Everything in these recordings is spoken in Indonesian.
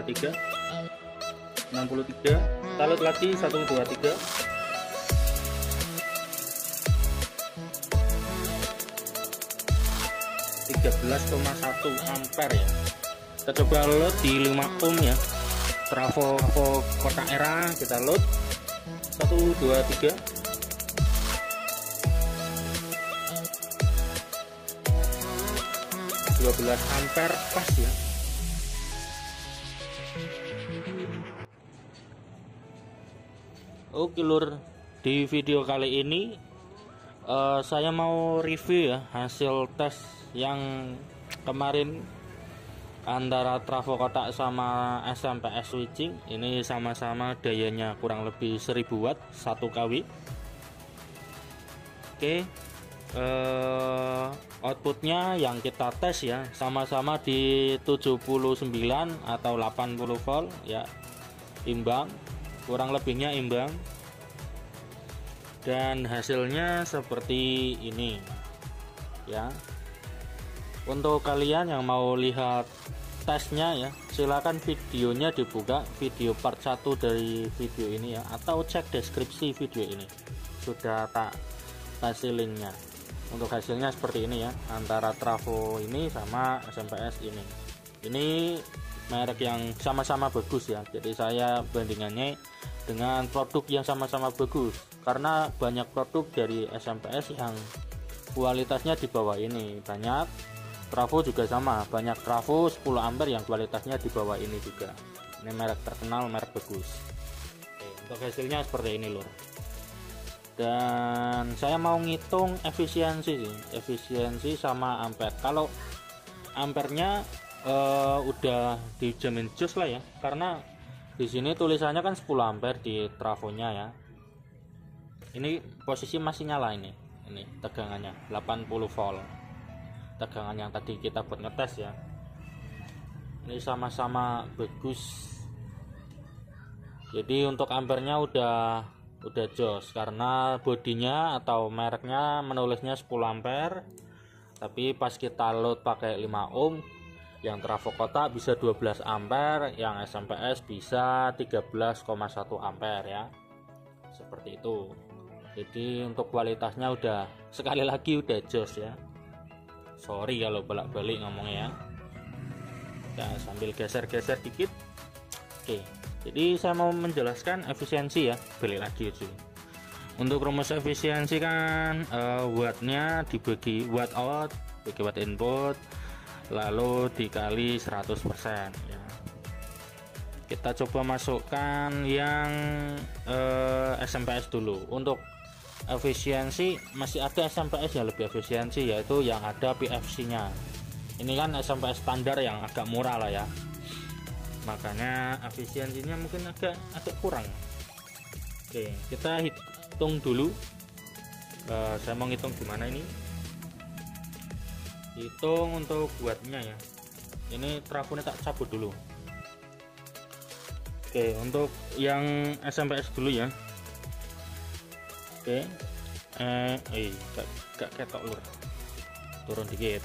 3, 63, talut lagi 1, 2, 3, 13,1 ampere ya. Kita coba load di 5 ohm ya, trafo kotak era. Kita load 1, 2, 3, 12 ampere pas ya. Oke lur, di video kali ini saya mau review ya hasil tes yang kemarin antara trafo kotak sama SMPS switching. Ini sama-sama dayanya kurang lebih 1000 watt 1 kW. Oke, outputnya yang kita tes ya sama-sama di 79 atau 80 volt ya, imbang, kurang lebihnya imbang, dan hasilnya seperti ini ya. Untuk kalian yang mau lihat tesnya ya, silakan videonya dibuka, video part 1 dari video ini ya, atau cek deskripsi video ini, sudah tak kasih linknya. Untuk hasilnya seperti ini ya, antara trafo ini sama SMPS ini. Ini merek yang sama-sama bagus ya, jadi saya bandingannya dengan produk yang sama-sama bagus, karena banyak produk dari SMPS yang kualitasnya di bawah ini. Banyak trafo juga sama, banyak trafo 10 ampere yang kualitasnya di bawah ini juga. Ini merek terkenal, merek bagus. Oke, untuk hasilnya seperti ini lur. Dan saya mau ngitung efisiensi sama ampere. Kalau ampernya udah dijamin jos lah ya, karena di sini tulisannya kan 10 ampere di trafonya ya. Ini posisi masih nyala, ini tegangannya 80 volt, tegangan yang tadi kita buat ngetes ya. Ini sama-sama bagus, jadi untuk ampernya udah jos, karena bodinya atau mereknya menulisnya 10 ampere, tapi pas kita load pakai 5 ohm, yang trafo kotak bisa 12 ampere, yang SMPS bisa 13,1 ampere ya, seperti itu. Jadi untuk kualitasnya udah, sekali lagi udah jos ya. Sorry kalau bolak-balik ngomongnya ya. Kita sambil geser-geser dikit. Oke, jadi saya mau menjelaskan efisiensi ya, balik lagi cuy. Untuk rumus efisiensi kan wattnya dibagi watt out bagi watt input, lalu dikali 100% ya. Kita coba masukkan yang SMPS dulu. Untuk efisiensi masih ada SMPS yang lebih efisiensi, yaitu yang ada PFC nya. Ini kan SMPS standar yang agak murah lah ya, makanya efisiensinya mungkin agak kurang. Oke, kita hitung dulu. Saya mau ngitung gimana ini, hitung untuk wattnya ya. Ini trafonya tak cabut dulu. Oke, untuk yang SMPS dulu ya. Oke, gak ketok lur, turun dikit.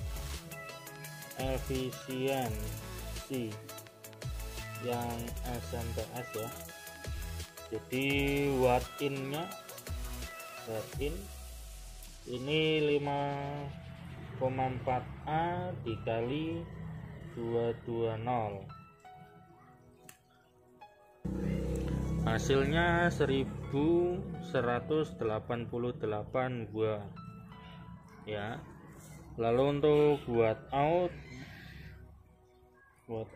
Efisiensi yang SMPS ya, jadi watt in ini 5,4A dikali 220, hasilnya 1188 buah ya. Lalu untuk watt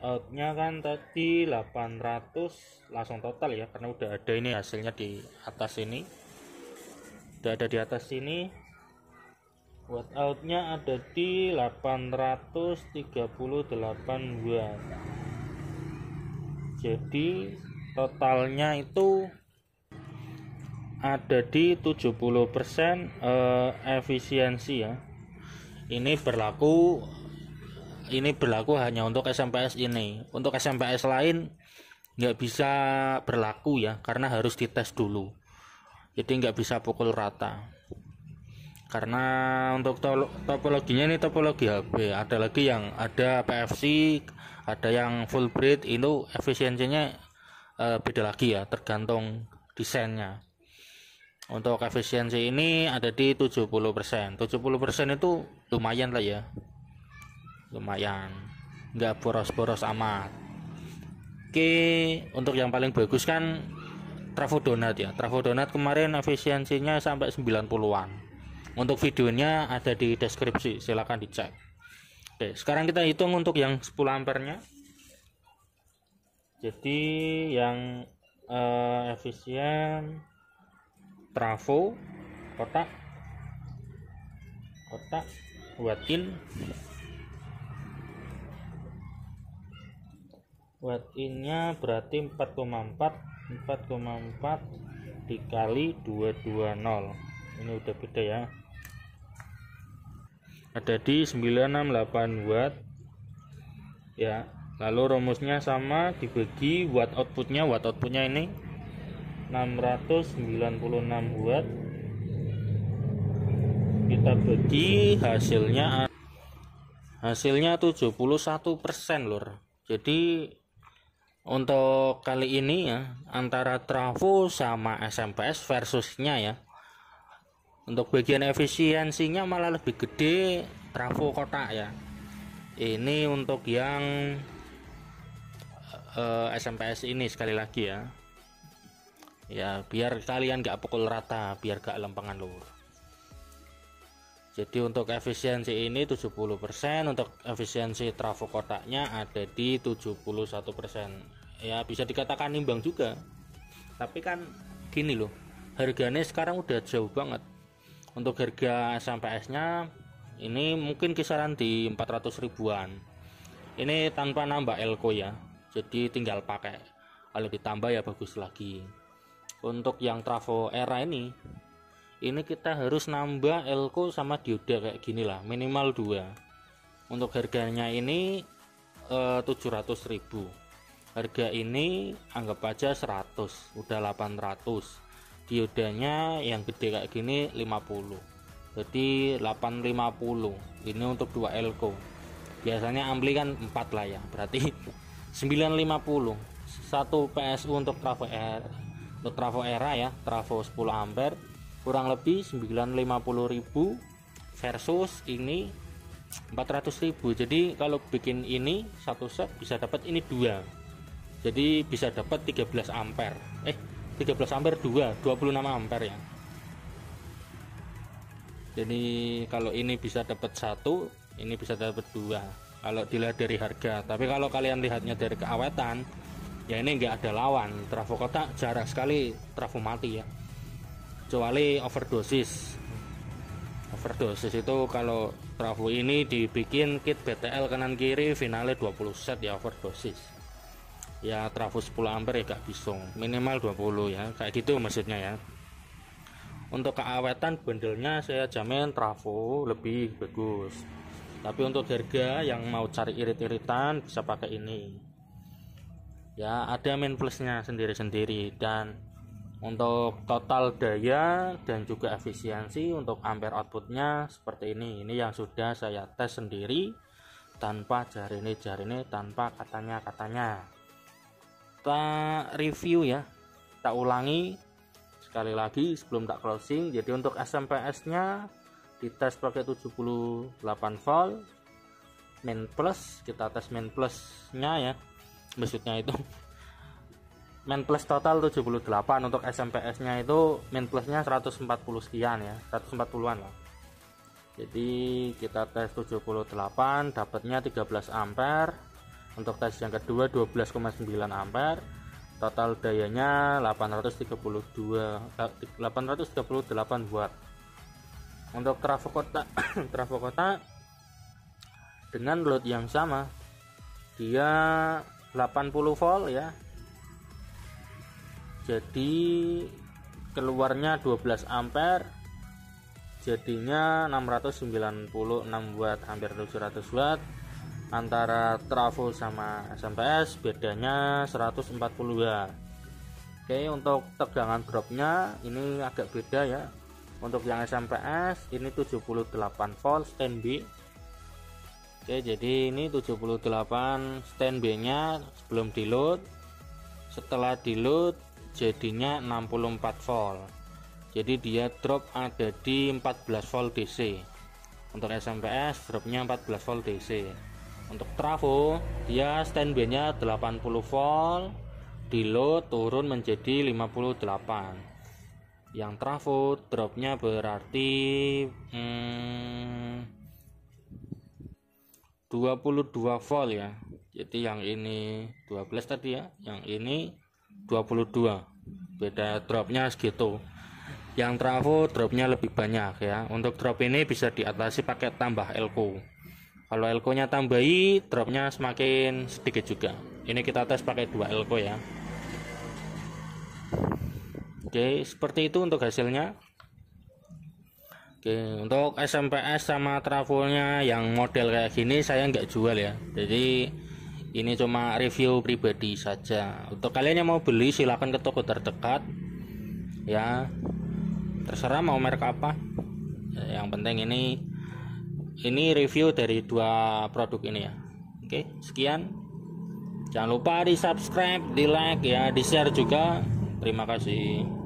outnya kan tadi 800 langsung total ya, karena udah ada ini hasilnya di atas ini, udah ada di atas sini. Watt outnya ada di 838 watt, jadi totalnya itu ada di 70% efisiensi ya. Ini berlaku hanya untuk SMPS ini. Untuk SMPS lain nggak bisa berlaku ya, karena harus dites dulu, jadi nggak bisa pukul rata. karena untuk topologinya ini topologi HB. Ada lagi yang ada PFC, ada yang full bridge, itu efisiensinya beda lagi ya, tergantung desainnya. Untuk efisiensi ini ada di 70%. 70% itu lumayan lah ya, lumayan, nggak boros-boros amat. Oke, untuk yang paling bagus kan trafo donat ya. Trafo donat kemarin efisiensinya sampai 90-an. Untuk videonya ada di deskripsi, silahkan dicek. Oke, sekarang kita hitung untuk yang 10 ampernya. Jadi yang efisien trafo kotak watt innya berarti 4,4 dikali 220. Ini udah beda ya, ada di 968 watt ya. Lalu rumusnya sama, dibagi watt outputnya ini 696 watt, kita bagi hasilnya 71% lur. Jadi untuk kali ini ya, antara trafo sama SMPS versusnya ya, untuk bagian efisiensinya malah lebih gede trafo kotak ya. Ini untuk yang SMPS ini sekali lagi ya, biar kalian gak pukul rata, biar gak lempengan lur. Jadi untuk efisiensi ini 70%, untuk efisiensi trafo kotaknya ada di 71%. Ya bisa dikatakan imbang juga. Tapi kan gini loh, harganya sekarang udah jauh banget. Untuk harga SMPS nya ini mungkin kisaran di 400 ribuan. Ini tanpa nambah elko ya, jadi tinggal pakai. Kalau ditambah ya bagus lagi. Untuk yang trafo era ini kita harus nambah elko sama dioda kayak gini lah, minimal 2. Untuk harganya ini 700.000. Harga ini anggap aja 100, udah 800. Diodanya yang gede kayak gini 50, jadi 850. Ini untuk 2 elko. Biasanya ampli kan 4 lah ya, berarti 950. 1 PSU untuk trafo era, ya, trafo 10 ampere kurang lebih 950.000 versus ini 400.000. Jadi kalau bikin ini satu set bisa dapat ini 2, jadi bisa dapat 13 ampere 13 ampere 26 ampere ya. Jadi kalau ini bisa dapat 1, ini bisa dapat 2 kalau dilihat dari harga. Tapi kalau kalian lihatnya dari keawetan ya, ini enggak ada lawan. Trafo kotak jarang sekali trafo mati ya, kecuali overdosis itu kalau trafo ini dibikin kit BTL kanan kiri finalnya 20 set ya, overdosis ya. Trafo 10 ampere ya gak bisa, minimal 20 ya, kayak gitu maksudnya ya. Untuk keawetan bandelnya saya jamin trafo lebih bagus. Tapi untuk harga yang mau cari irit-iritan bisa pakai ini ya, ada main plusnya sendiri-sendiri. Dan untuk total daya dan juga efisiensi untuk ampere outputnya seperti ini. Ini yang sudah saya tes sendiri tanpa jarine, tanpa katanya. Kita review ya, kita ulangi sekali lagi sebelum tak closing. Jadi untuk SMPS nya dites pakai 78 volt main plus, kita tes main plus nya ya, maksudnya itu main plus total 78. Untuk SMPS nya itu main plusnya 140 sekian ya, 140-an lah. Jadi kita tes 78 dapatnya 13 ampere. Untuk tes yang kedua 12,9 ampere. Total dayanya 838 watt. Untuk trafo kotak dengan load yang sama, dia 80 volt ya, jadi keluarnya 12 ampere, jadinya 696 watt, hampir 700 watt. Antara trafo sama SMPS bedanya 140 watt. Oke, untuk tegangan dropnya ini agak beda ya. Untuk yang SMPS ini 78 volt standby. Oke, jadi ini 78 standby nya sebelum di load. Setelah di load jadinya 64 volt. Jadi dia drop ada di 14 volt DC. Untuk SMPS dropnya 14 volt DC. Untuk trafo dia standby nya 80 volt, di load turun menjadi 58. Yang trafo dropnya berarti 22 volt ya. Jadi yang ini 12 tadi ya, yang ini 22. Beda dropnya segitu. Yang trafo dropnya lebih banyak ya. Untuk drop ini bisa diatasi pakai tambah elko. Kalau elko nya tambahi, dropnya semakin sedikit juga. Ini kita tes pakai 2 elko ya. Oke, seperti itu untuk hasilnya. Oke, untuk SMPS sama trafonya yang model kayak gini saya nggak jual ya. Jadi ini cuma review pribadi saja. Untuk kalian yang mau beli silahkan ke toko terdekat ya. Terserah mau merek apa. Yang penting ini review dari 2 produk ini ya. Oke, sekian. Jangan lupa di subscribe, di like ya, di share juga. Terima kasih.